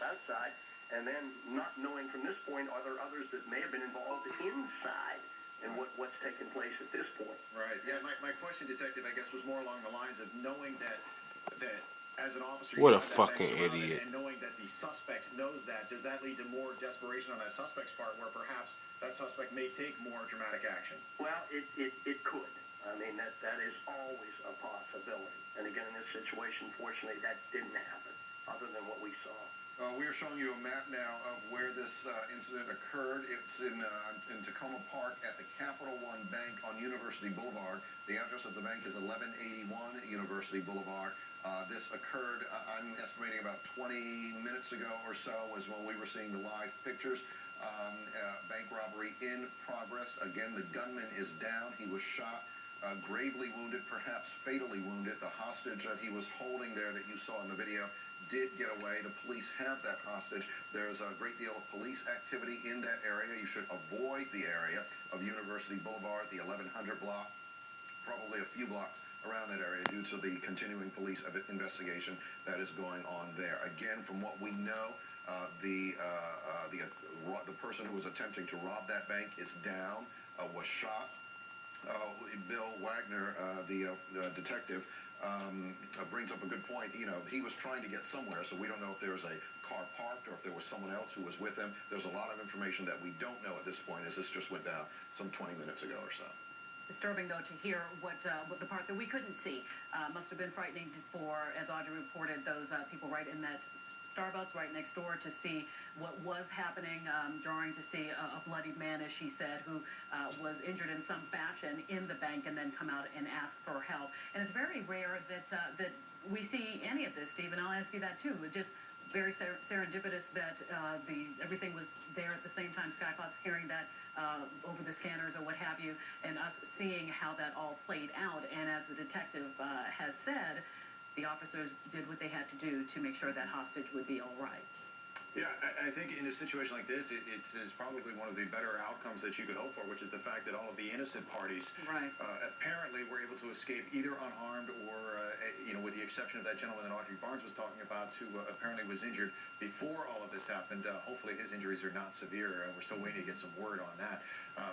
outside, and then not knowing from this point, are there others that may have been involved inside? And what's taking place at this point? Right. Yeah. My question, Detective, I guess, was more along the lines of knowing that as an officer, what a fucking idiot, and knowing that the suspect knows that, does that lead to more desperation on that suspect's part, where perhaps that suspect may take more dramatic action? Well, it could. I mean, that is always a possibility. And again, in this situation, fortunately, that didn't happen, other than what we saw. We are showing you a map now of where this incident occurred. It's in Takoma Park at the Capital One Bank on University Boulevard. The address of the bank is 1181 University Boulevard. This occurred, I'm estimating, about 20 minutes ago or so was when we were seeing the live pictures. Bank robbery in progress. Again, the gunman is down. He was shot. Gravely wounded, perhaps fatally wounded. The hostage that he was holding there that you saw in the video did get away. The police have that hostage. There's a great deal of police activity in that area. You should avoid the area of University Boulevard, the 1100 block, probably a few blocks around that area due to the continuing police investigation that is going on there. Again, from what we know, the person who was attempting to rob that bank is down, was shot. Bill Wagner, the detective, brings up a good point. You know, he was trying to get somewhere, so we don't know if there was a car parked or if there was someone else who was with him. There's a lot of information that we don't know at this point, as this just went down some 20 minutes ago or so. Disturbing, though, to hear what the part that we couldn't see must have been frightening for, as Audrey reported, those people right in that Starbucks right next door, to see what was happening, jarring to see a bloodied man, as she said, who was injured in some fashion in the bank and then come out and ask for help. And it's very rare that we see any of this, Steve, and I'll ask you that too. It just very serendipitous that everything was there at the same time. Sky Fox hearing that over the scanners or what have you, and us seeing how that all played out. And as the detective has said, the officers did what they had to do to make sure that hostage would be all right. Yeah, I think in a situation like this, it is probably one of the better outcomes that you could hope for, which is the fact that all of the innocent parties apparently were able to escape either unharmed or, with the exception of that gentleman that Audrey Barnes was talking about, who apparently was injured before all of this happened. Hopefully his injuries are not severe. We're still waiting to get some word on that.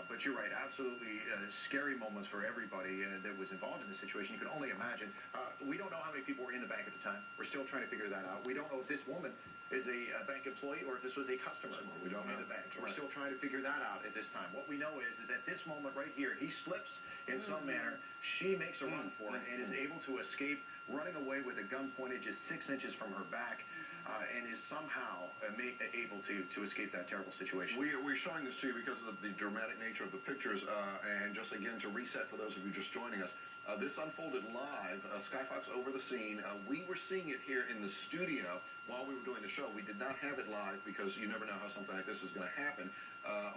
But you're right, absolutely scary moments for everybody that was involved in the situation. You can only imagine. We don't know how many people were in the bank at the time. We're still trying to figure that out. We don't know if this woman is a bank employee or if this was a customer. We don't know the bank. We're still trying to figure that out at this time. What we know is at this moment right here, he slips in some manner. She makes a run for it and is able to escape, running away with a gun pointed just 6 inches from her back, and is somehow able to escape that terrible situation. We're showing this to you because of the dramatic nature of the pictures, and just again to reset for those of you just joining us. This unfolded live, Sky Fox over the scene. We were seeing it here in the studio while we were doing the show. We did not have it live because you never know how something like this is going to happen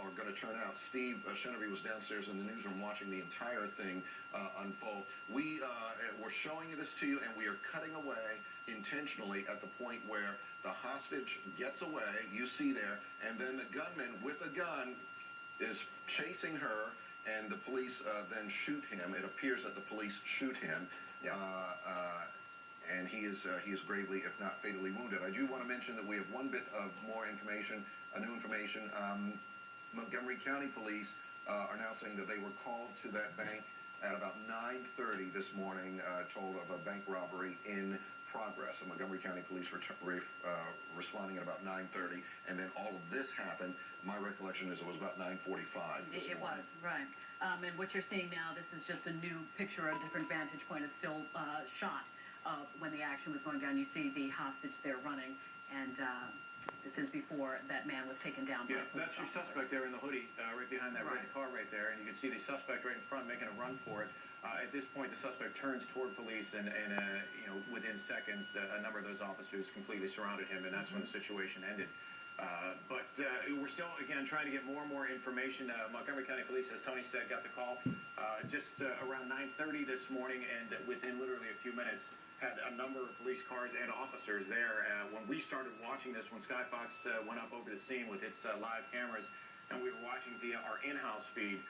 or going to turn out. Steve Chenery was downstairs in the newsroom watching the entire thing unfold. We were showing this to you, and we are cutting away intentionally at the point where the hostage gets away, you see there, and then the gunman with a gun is chasing her, and the police then shoot him. It appears that the police shoot him, and he is gravely, if not fatally, wounded. I do want to mention that we have one bit of more information, new information. Montgomery County Police are now saying that they were called to that bank at about 9:30 this morning, told of a bank robbery in progress. And Montgomery County Police responding at about 9:30, and then all of this happened. My recollection is it was about 9:45 this morning. It was, right. And what you're seeing now, this is just a new picture, a different vantage point. It's still shot of when the action was going down. You see the hostage there running, and this is before that man was taken down by police that's your suspect there in the hoodie, right behind that red car right there, and you can see the suspect right in front making a run for it. At this point, the suspect turns toward police, and within seconds, a number of those officers completely surrounded him, and that's when the situation ended. But we're still, again, trying to get more and more information. Montgomery County Police, as Tony said, got the call just around 9:30 this morning, and within literally a few minutes, had a number of police cars and officers there. When we started watching this, when Sky Fox went up over the scene with its live cameras, and we were watching via our in-house feed,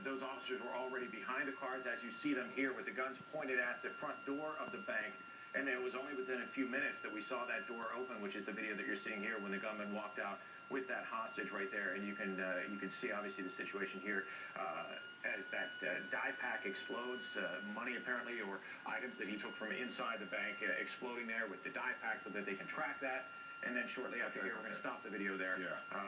those officers were already behind the cars, as you see them here, with the guns pointed at the front door of the bank. And then it was only within a few minutes that we saw that door open, which is the video that you're seeing here when the gunman walked out with that hostage right there. And you can see obviously the situation here as that dye pack explodes. Money apparently, or items that he took from inside the bank exploding there with the dye pack so that they can track that. And then shortly after here, we're going to stop the video there. Yeah.